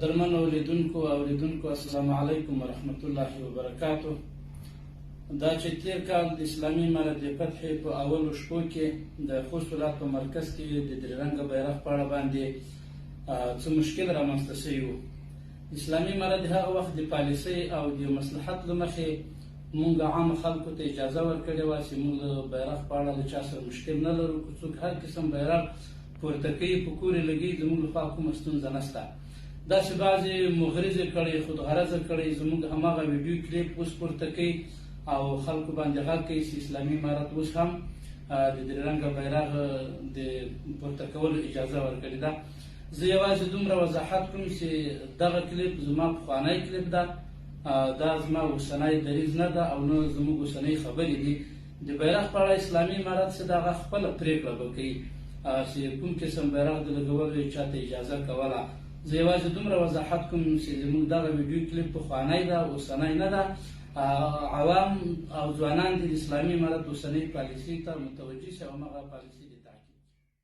درمن اوریدونکو السلام علیکم ورحمت الله وبرکاتو. دا چې تیر کال د اسلامي امارت د فتح په اولو شپو کې د خوست ولایت په مرکز کې د درې رنګه بیرغ په اړه باندې څه مشکل رامنځته شوی و. اسلامي امارت هغه وخت د پالیسۍ او د مصلحت له مخې موږ عام خلکو ته اجازه ورکړې وه چې موږ بیرغ په اړه له چا سره مشکل نه لرو، که څوک هر قسم بیرغ پورته کوي په کور یې لګوي، زموږ لخوا کومه ستونزه نشته. داسې بعضې مغرضې کړۍ خودغرضه کړۍ زموږ هماغه ویډیو کلیپ اوس پورته کوي او خلکو باندې غږ کوي چې اسلامي امارت اوس هم د درې رنګه بیرغ د پورته کولو اجازه ورکړې ده. زه یوازې دومره وضاحت کوم چې دغه کلیپ زما پخوانی کلیپ ده، دا زما اوسنی دریځ نه ده او نه زموږ اوسنۍ خبرې دي. د بیرغ په اړه اسلامي امارت چې د هغه خپله پرېکړه به کوي چې کوم قسم بیرغ د لګولو یې چاته اجازه کوله. زه یوازې دومره وضاحت کوم چې زموږ دغه ویډیو کلیپ پخوانی ده، اوسنی نه ده. عوام او ځوانان د اسلامي امارت اوسنۍ پالیسۍ ته متوجه شي او همغه پالیسي